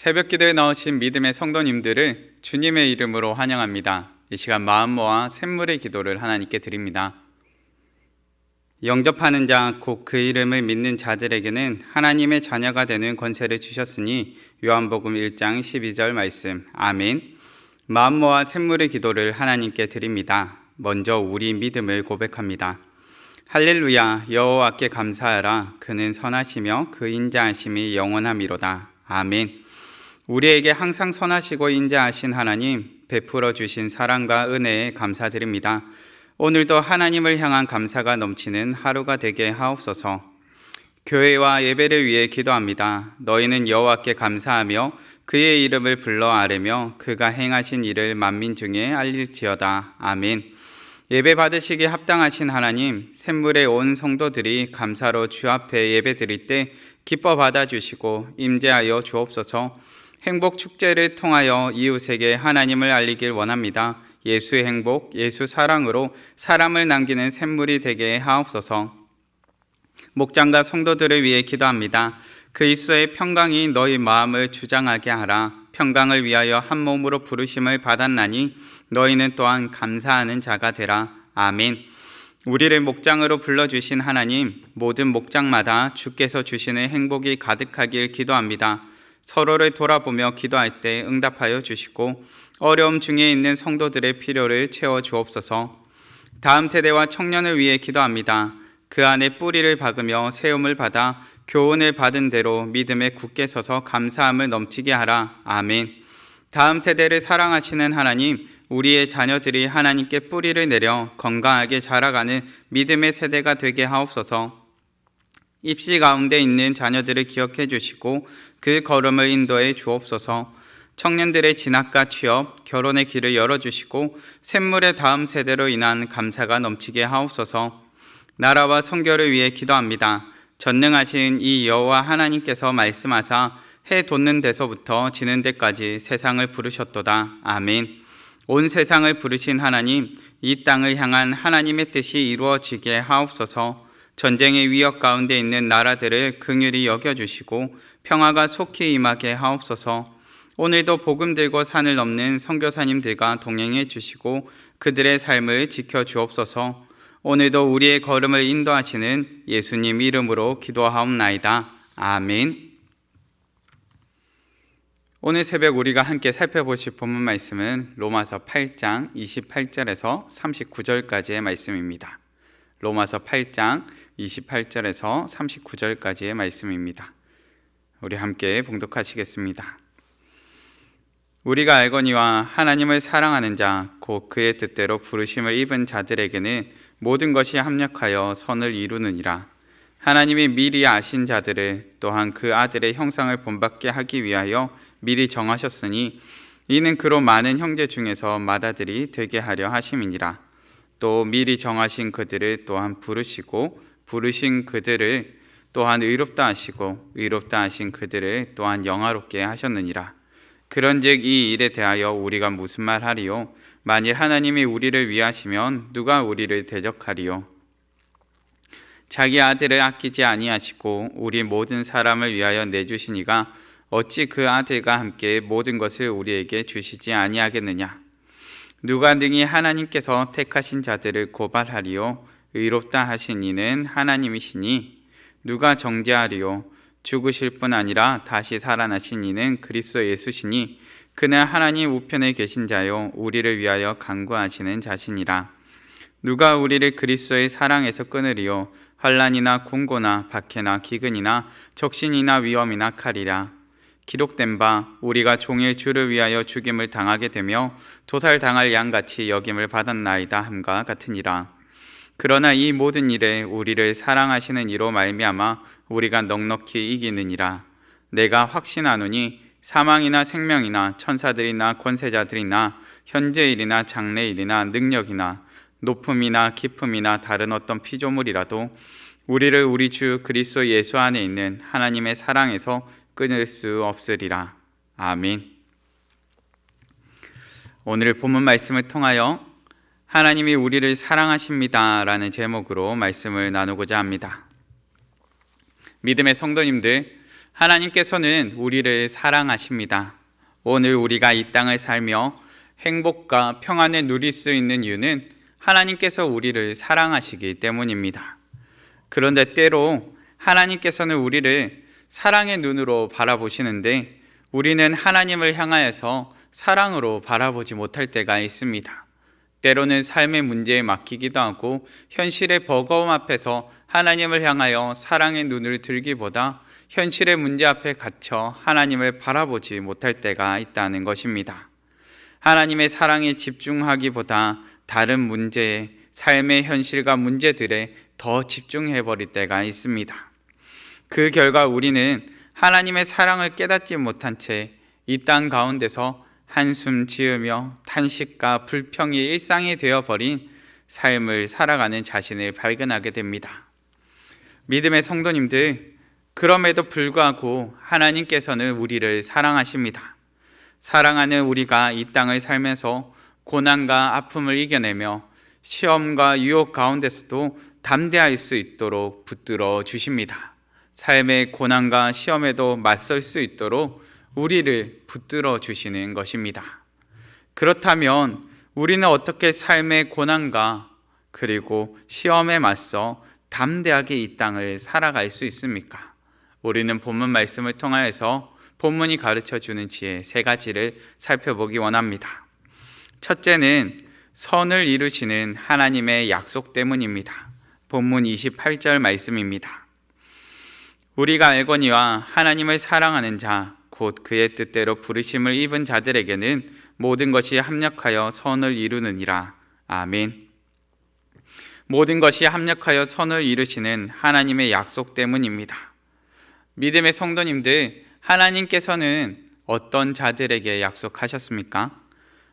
새벽 기도에 나오신 믿음의 성도님들을 주님의 이름으로 환영합니다. 이 시간 마음 모아 샘물의 기도를 하나님께 드립니다. 영접하는 자, 곧 그 이름을 믿는 자들에게는 하나님의 자녀가 되는 권세를 주셨으니 요한복음 1장 12절 말씀. 아멘. 마음 모아 샘물의 기도를 하나님께 드립니다. 먼저 우리 믿음을 고백합니다. 할렐루야, 여호와께 감사하라. 그는 선하시며 그 인자하심이 영원하미로다. 아멘. 우리에게 항상 선하시고 인자하신 하나님, 베풀어 주신 사랑과 은혜에 감사드립니다. 오늘도 하나님을 향한 감사가 넘치는 하루가 되게 하옵소서. 교회와 예배를 위해 기도합니다. 너희는 여호와께 감사하며 그의 이름을 불러 아뢰며 그가 행하신 일을 만민 중에 알릴지어다. 아멘. 예배 받으시기에 합당하신 하나님, 샘물의 온 성도들이 감사로 주 앞에 예배 드릴 때 기뻐 받아주시고 임재하여 주옵소서. 행복 축제를 통하여 이웃에게 하나님을 알리길 원합니다. 예수의 행복, 예수 사랑으로 사람을 남기는 샘물이 되게 하옵소서. 목장과 성도들을 위해 기도합니다. 그리스도의 평강이 너희 마음을 주장하게 하라. 평강을 위하여 한 몸으로 부르심을 받았나니 너희는 또한 감사하는 자가 되라. 아멘. 우리를 목장으로 불러주신 하나님, 모든 목장마다 주께서 주시는 행복이 가득하길 기도합니다. 서로를 돌아보며 기도할 때 응답하여 주시고 어려움 중에 있는 성도들의 필요를 채워 주옵소서. 다음 세대와 청년을 위해 기도합니다. 그 안에 뿌리를 박으며 세움을 받아 교훈을 받은 대로 믿음에 굳게 서서 감사함을 넘치게 하라. 아멘. 다음 세대를 사랑하시는 하나님, 우리의 자녀들이 하나님께 뿌리를 내려 건강하게 자라가는 믿음의 세대가 되게 하옵소서. 입시 가운데 있는 자녀들을 기억해 주시고 그 걸음을 인도해 주옵소서. 청년들의 진학과 취업, 결혼의 길을 열어주시고 샘물의 다음 세대로 인한 감사가 넘치게 하옵소서. 나라와 선교를 위해 기도합니다. 전능하신 이 여호와 하나님께서 말씀하사 해 돋는 데서부터 지는 데까지 세상을 부르셨도다. 아멘. 온 세상을 부르신 하나님, 이 땅을 향한 하나님의 뜻이 이루어지게 하옵소서. 전쟁의 위협 가운데 있는 나라들을 긍휼히 여겨주시고 평화가 속히 임하게 하옵소서. 오늘도 복음 들고 산을 넘는 선교사님들과 동행해 주시고 그들의 삶을 지켜주옵소서. 오늘도 우리의 걸음을 인도하시는 예수님 이름으로 기도하옵나이다. 아멘. 오늘 새벽 우리가 함께 살펴보실 본문 말씀은 로마서 8장 28절에서 39절까지의 말씀입니다. 로마서 8장 28절에서 39절까지의 말씀입니다. 우리 함께 봉독하시겠습니다. 우리가 알거니와 하나님을 사랑하는 자, 곧 그의 뜻대로 부르심을 입은 자들에게는 모든 것이 합력하여 선을 이루느니라. 하나님이 미리 아신 자들을 또한 그 아들의 형상을 본받게 하기 위하여 미리 정하셨으니 이는 그로 많은 형제 중에서 맏아들이 되게 하려 하심이니라. 또 미리 정하신 그들을 또한 부르시고 부르신 그들을 또한 의롭다 하시고 의롭다 하신 그들을 또한 영화롭게 하셨느니라. 그런즉 이 일에 대하여 우리가 무슨 말하리요? 만일 하나님이 우리를 위하시면 누가 우리를 대적하리요? 자기 아들을 아끼지 아니하시고 우리 모든 사람을 위하여 내주시니가 어찌 그 아들과 함께 모든 것을 우리에게 주시지 아니하겠느냐? 누가 능히 하나님께서 택하신 자들을 고발하리요? 의롭다 하신 이는 하나님이시니 누가 정죄하리요? 죽으실 뿐 아니라 다시 살아나신 이는 그리스도 예수시니 그는 하나님 우편에 계신 자요 우리를 위하여 간구하시는 자시니라. 누가 우리를 그리스도의 사랑에서 끊으리요? 환난이나 공고나 박해나 기근이나 적신이나 위험이나 칼이라. 기록된 바 우리가 종일 주를 위하여 죽임을 당하게 되며 도살당할 양같이 여김을 받았나이다 함과 같으니라. 그러나 이 모든 일에 우리를 사랑하시는 이로 말미암아 우리가 넉넉히 이기느니라. 내가 확신하노니 사망이나 생명이나 천사들이나 권세자들이나 현재일이나 장래일이나 능력이나 높음이나 깊음이나 다른 어떤 피조물이라도 우리를 우리 주 그리스도 예수 안에 있는 하나님의 사랑에서 끊을 수 없으리라. 아멘. 오늘 본문 말씀을 통하여 하나님이 우리를 사랑하십니다 라는 제목으로 말씀을 나누고자 합니다. 믿음의 성도님들, 하나님께서는 우리를 사랑하십니다. 오늘 우리가 이 땅을 살며 행복과 평안을 누릴 수 있는 이유는 하나님께서 우리를 사랑하시기 때문입니다. 그런데 때로 하나님께서는 우리를 사랑의 눈으로 바라보시는데 우리는 하나님을 향하여서 사랑으로 바라보지 못할 때가 있습니다. 때로는 삶의 문제에 맡기기도 하고 현실의 버거움 앞에서 하나님을 향하여 사랑의 눈을 들기보다 현실의 문제 앞에 갇혀 하나님을 바라보지 못할 때가 있다는 것입니다. 하나님의 사랑에 집중하기보다 다른 문제에, 삶의 현실과 문제들에 더 집중해버릴 때가 있습니다. 그 결과 우리는 하나님의 사랑을 깨닫지 못한 채 이 땅 가운데서 한숨 지으며 탄식과 불평이 일상이 되어버린 삶을 살아가는 자신을 발견하게 됩니다. 믿음의 성도님들, 그럼에도 불구하고 하나님께서는 우리를 사랑하십니다. 사랑하는 우리가 이 땅을 살면서 고난과 아픔을 이겨내며 시험과 유혹 가운데서도 담대할 수 있도록 붙들어 주십니다. 삶의 고난과 시험에도 맞설 수 있도록 우리를 붙들어 주시는 것입니다. 그렇다면 우리는 어떻게 삶의 고난과 그리고 시험에 맞서 담대하게 이 땅을 살아갈 수 있습니까? 우리는 본문 말씀을 통하여서 본문이 가르쳐주는 지혜 3가지를 살펴보기 원합니다. 첫째는 선을 이루시는 하나님의 약속 때문입니다. 본문 28절 말씀입니다. 우리가 알거니와 하나님을 사랑하는 자, 곧 그의 뜻대로 부르심을 입은 자들에게는 모든 것이 합력하여 선을 이루느니라. 아멘. 모든 것이 합력하여 선을 이루시는 하나님의 약속 때문입니다. 믿음의 성도님들, 하나님께서는 어떤 자들에게 약속하셨습니까?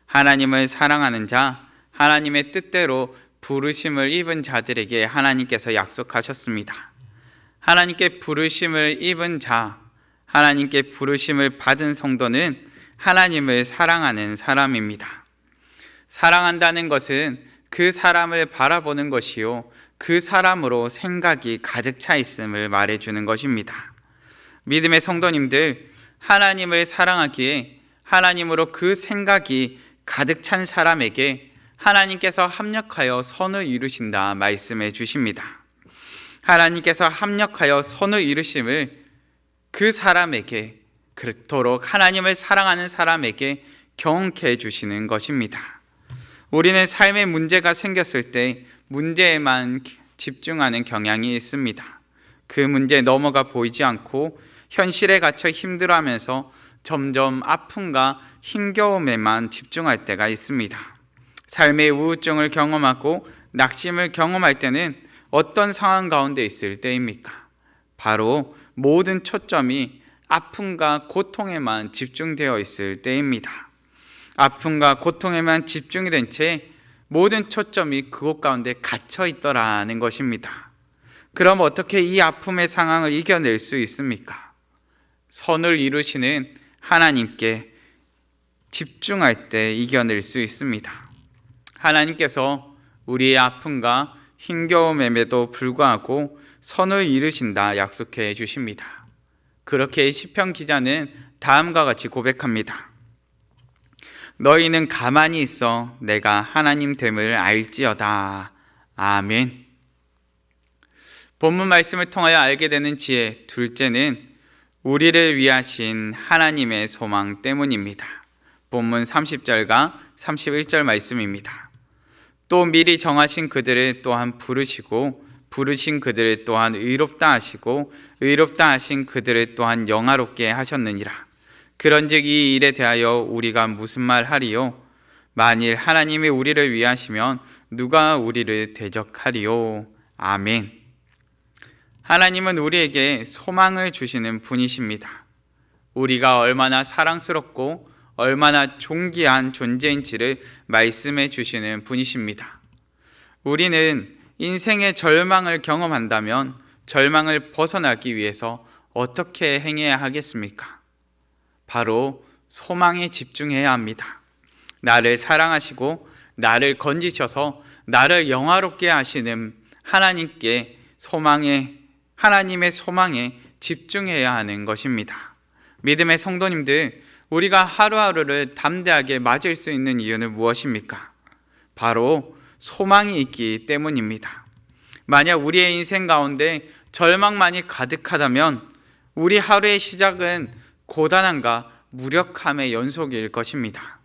하나님을 사랑하는 자, 하나님의 뜻대로 부르심을 입은 자들에게 하나님께서 약속하셨습니다. 하나님께 부르심을 입은 자, 하나님께 부르심을 받은 성도는 하나님을 사랑하는 사람입니다. 사랑한다는 것은 그 사람을 바라보는 것이요, 그 사람으로 생각이 가득 차 있음을 말해주는 것입니다. 믿음의 성도님들, 하나님을 사랑하기에 하나님으로 그 생각이 가득 찬 사람에게 하나님께서 합력하여 선을 이루신다 말씀해 주십니다. 하나님께서 합력하여 선을 이루심을 그 사람에게, 그토록 하나님을 사랑하는 사람에게 경험케 해주시는 것입니다. 우리는 삶의 문제가 생겼을 때 문제에만 집중하는 경향이 있습니다. 그 문제에 넘어가 보이지 않고 현실에 갇혀 힘들어하면서 점점 아픔과 힘겨움에만 집중할 때가 있습니다. 삶의 우울증을 경험하고 낙심을 경험할 때는 어떤 상황 가운데 있을 때입니까? 바로 모든 초점이 아픔과 고통에만 집중되어 있을 때입니다. 아픔과 고통에만 집중이 된 채 모든 초점이 그곳 가운데 갇혀 있더라는 것입니다. 그럼 어떻게 이 아픔의 상황을 이겨낼 수 있습니까? 선을 이루시는 하나님께 집중할 때 이겨낼 수 있습니다. 하나님께서 우리의 아픔과 힘겨움에도 불구하고 선을 이루신다 약속해 주십니다. 그렇게 시편 기자는 다음과 같이 고백합니다. 너희는 가만히 있어 내가 하나님 됨을 알지어다. 아멘. 본문 말씀을 통하여 알게 되는 지혜 둘째는 우리를 위하신 하나님의 소망 때문입니다. 본문 30절과 31절 말씀입니다. 또 미리 정하신 그들을 또한 부르시고 부르신 그들을 또한 의롭다 하시고 의롭다 하신 그들을 또한 영화롭게 하셨느니라. 그런즉 이 일에 대하여 우리가 무슨 말 하리요? 만일 하나님이 우리를 위하시면 누가 우리를 대적하리요? 아멘. 하나님은 우리에게 소망을 주시는 분이십니다. 우리가 얼마나 사랑스럽고 얼마나 존귀한 존재인지를 말씀해 주시는 분이십니다. 우리는 인생의 절망을 경험한다면 절망을 벗어나기 위해서 어떻게 행해야 하겠습니까? 바로 소망에 집중해야 합니다. 나를 사랑하시고 나를 건지셔서 나를 영화롭게 하시는 하나님의 소망에 집중해야 하는 것입니다. 믿음의 성도님들, 우리가 하루하루를 담대하게 맞을 수 있는 이유는 무엇입니까? 바로 소망이 있기 때문입니다. 만약 우리의 인생 가운데 절망만이 가득하다면 우리 하루의 시작은 고단함과 무력함의 연속일 것입니다.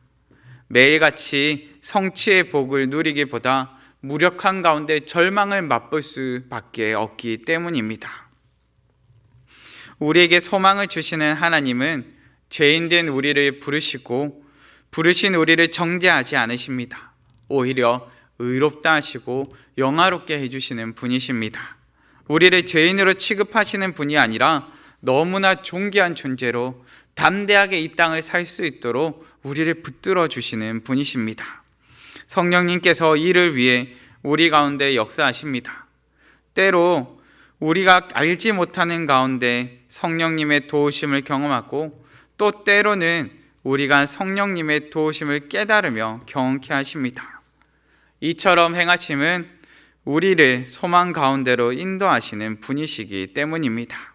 매일같이 성취의 복을 누리기보다 무력한 가운데 절망을 맛볼 수밖에 없기 때문입니다. 우리에게 소망을 주시는 하나님은 죄인된 우리를 부르신 우리를 정죄하지 않으십니다. 오히려 의롭다 하시고 영화롭게 해주시는 분이십니다. 우리를 죄인으로 취급하시는 분이 아니라 너무나 존귀한 존재로 담대하게 이 땅을 살 수 있도록 우리를 붙들어 주시는 분이십니다. 성령님께서 이를 위해 우리 가운데 역사하십니다. 때로 우리가 알지 못하는 가운데 성령님의 도우심을 경험하고 또 때로는 우리가 성령님의 도우심을 깨달으며 경험케 하십니다. 이처럼 행하심은 우리를 소망 가운데로 인도하시는 분이시기 때문입니다.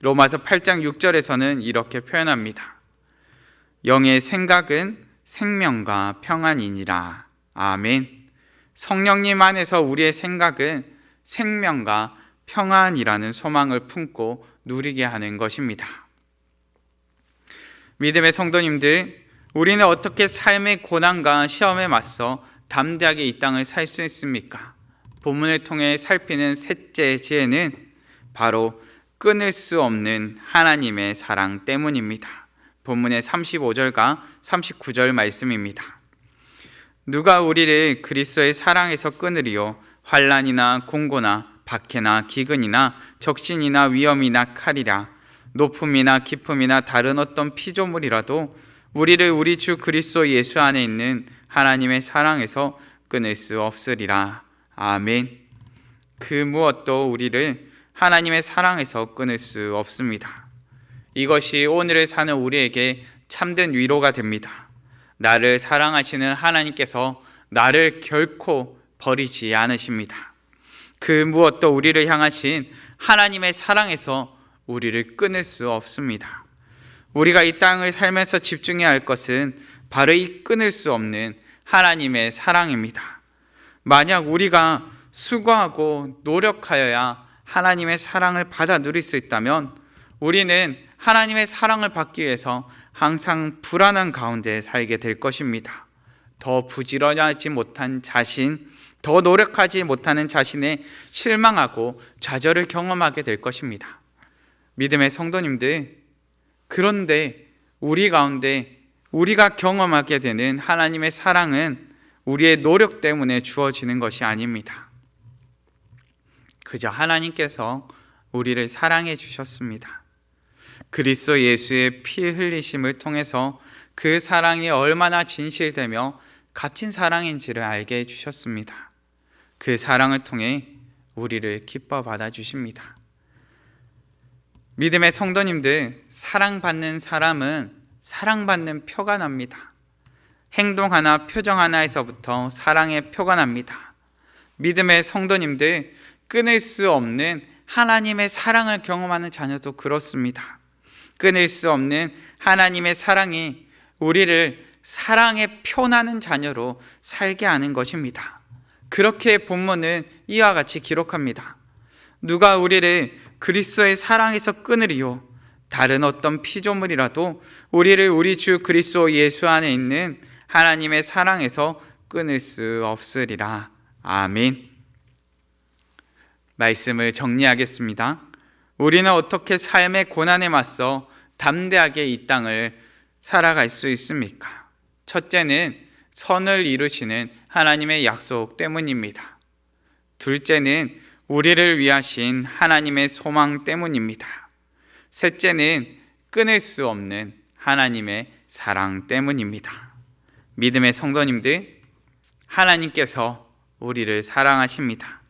로마서 8장 6절에서는 이렇게 표현합니다. 영의 생각은 생명과 평안이니라. 아멘. 성령님 안에서 우리의 생각은 생명과 평안이라는 소망을 품고 누리게 하는 것입니다. 믿음의 성도님들, 우리는 어떻게 삶의 고난과 시험에 맞서 담대하게 이 땅을 살 수 있습니까? 본문을 통해 살피는 셋째 지혜는 바로 끊을 수 없는 하나님의 사랑 때문입니다. 본문의 35절과 39절 말씀입니다. 누가 우리를 그리스도의 사랑에서 끊으리요? 환난이나 공고나 박해나 기근이나 적신이나 위험이나 칼이라. 높음이나 깊음이나 다른 어떤 피조물이라도 우리를 우리 주 그리스도 예수 안에 있는 하나님의 사랑에서 끊을 수 없으리라. 아멘. 그 무엇도 우리를 하나님의 사랑에서 끊을 수 없습니다. 이것이 오늘을 사는 우리에게 참된 위로가 됩니다. 나를 사랑하시는 하나님께서 나를 결코 버리지 않으십니다. 그 무엇도 우리를 향하신 하나님의 사랑에서 우리를 끊을 수 없습니다. 우리가 이 땅을 살면서 집중해야 할 것은 바로 이 끊을 수 없는 하나님의 사랑입니다. 만약 우리가 수고하고 노력하여야 하나님의 사랑을 받아 누릴 수 있다면 우리는 하나님의 사랑을 받기 위해서 항상 불안한 가운데 살게 될 것입니다. 더 부지런하지 못한 자신, 더 노력하지 못하는 자신에 실망하고 좌절을 경험하게 될 것입니다. 믿음의 성도님들, 그런데 우리 가운데 우리가 경험하게 되는 하나님의 사랑은 우리의 노력 때문에 주어지는 것이 아닙니다. 그저 하나님께서 우리를 사랑해 주셨습니다. 그리스도 예수의 피 흘리심을 통해서 그 사랑이 얼마나 진실되며 값진 사랑인지를 알게 해주셨습니다. 그 사랑을 통해 우리를 기뻐 받아주십니다. 믿음의 성도님들, 사랑받는 사람은 사랑받는 표가 납니다. 행동 하나, 표정 하나에서부터 사랑의 표가 납니다. 믿음의 성도님들, 끊을 수 없는 하나님의 사랑을 경험하는 자녀도 그렇습니다. 끊을 수 없는 하나님의 사랑이 우리를 사랑의 표나는 자녀로 살게 하는 것입니다. 그렇게 본문은 이와 같이 기록합니다. 누가 우리를 그리스도의 사랑에서 끊으리요? 다른 어떤 피조물이라도 우리를 우리 주 그리스도 예수 안에 있는 하나님의 사랑에서 끊을 수 없으리라. 아멘. 말씀을 정리하겠습니다. 우리는 어떻게 삶의 고난에 맞서 담대하게 이 땅을 살아갈 수 있습니까? 첫째는 선을 이루시는 하나님의 약속 때문입니다. 둘째는 우리를 위하신 하나님의 소망 때문입니다. 셋째는 끊을 수 없는 하나님의 사랑 때문입니다. 믿음의 성도님들, 하나님께서 우리를 사랑하십니다.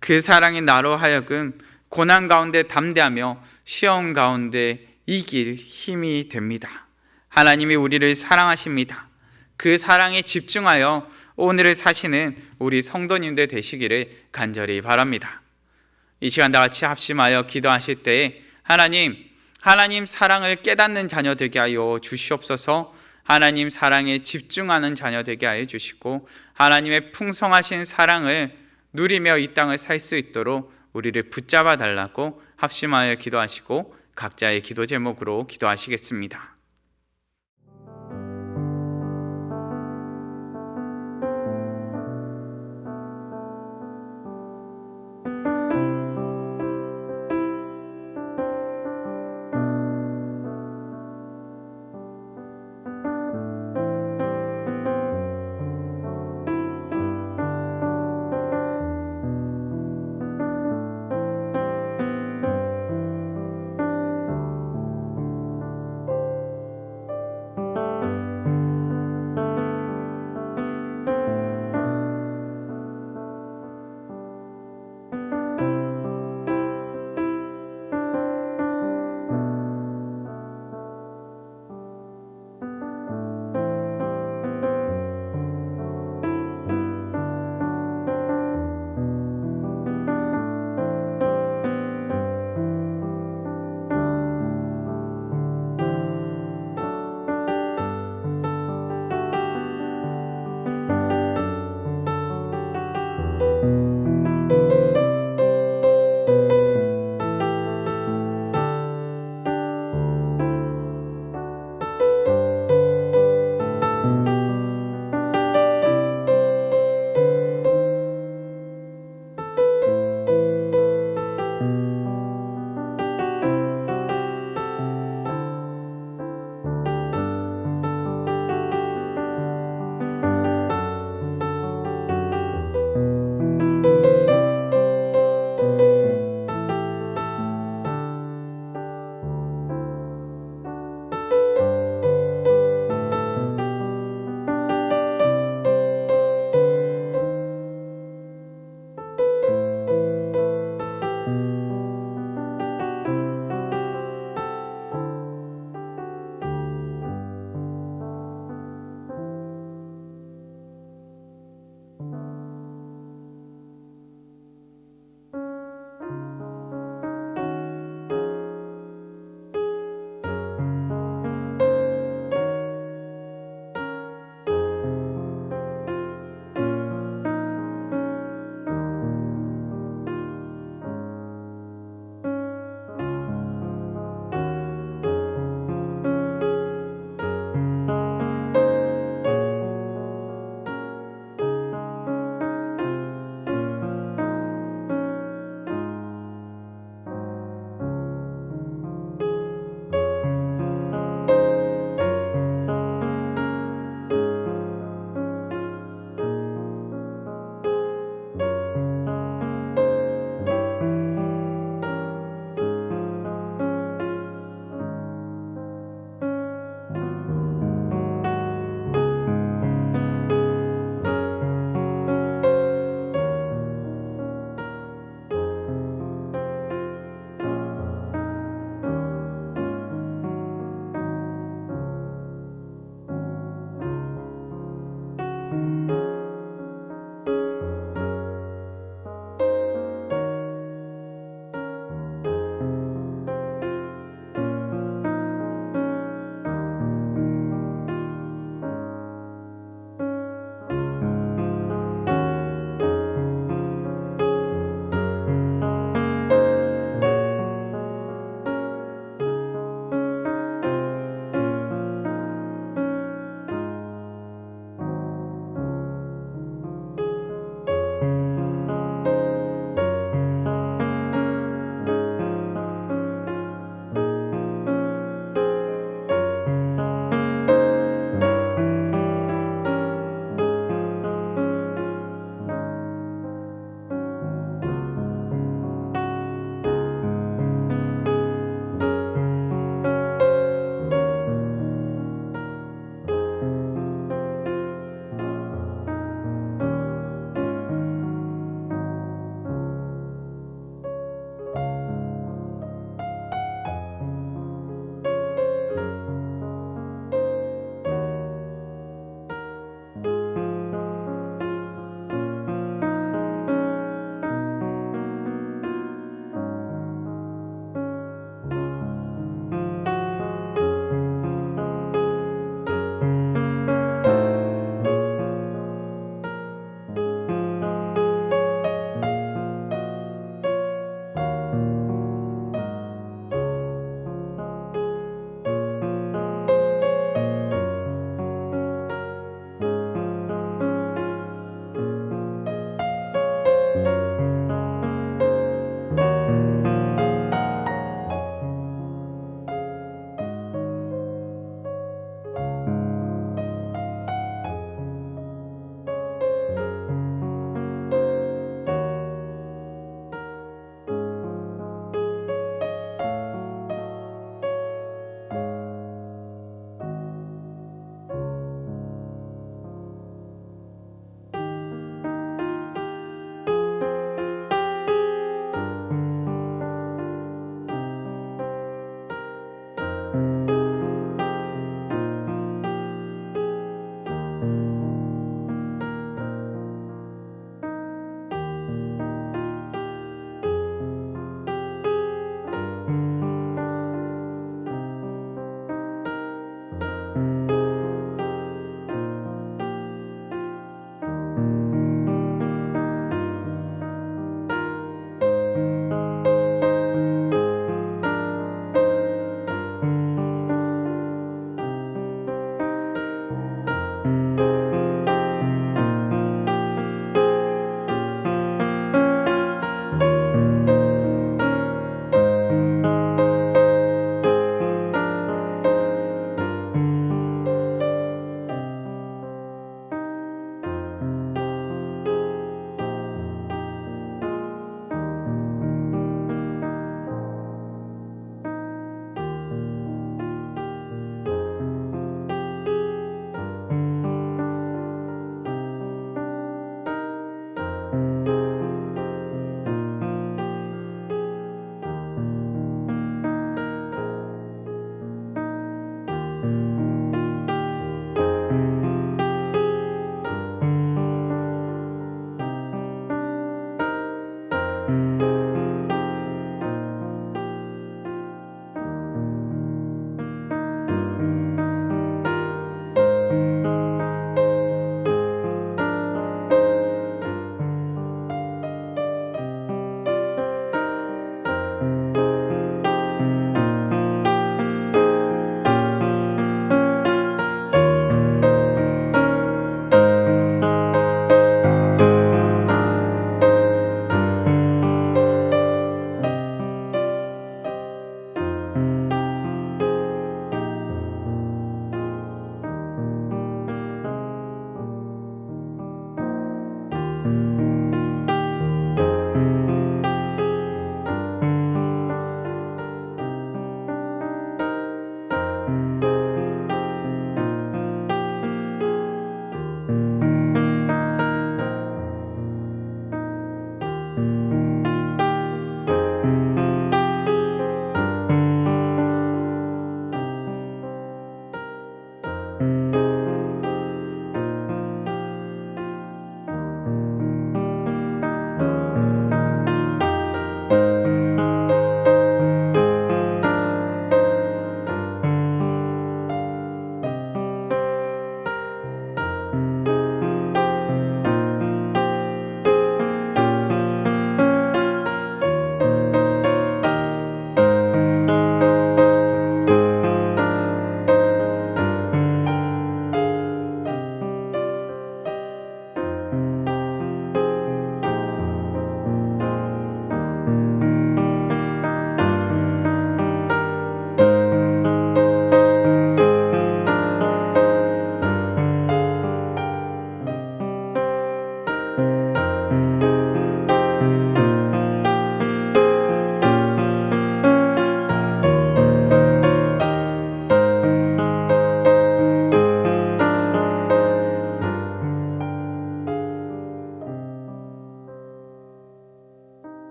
그 사랑이 나로 하여금 고난 가운데 담대하며 시험 가운데 이길 힘이 됩니다. 하나님이 우리를 사랑하십니다. 그 사랑에 집중하여 오늘을 사시는 우리 성도님들 되시기를 간절히 바랍니다. 이 시간 다 같이 합심하여 기도하실 때에 하나님 사랑을 깨닫는 자녀 되게 하여 주시옵소서. 하나님 사랑에 집중하는 자녀 되게 하여 주시고 하나님의 풍성하신 사랑을 누리며 이 땅을 살 수 있도록 우리를 붙잡아 달라고 합심하여 기도하시고 각자의 기도 제목으로 기도하시겠습니다.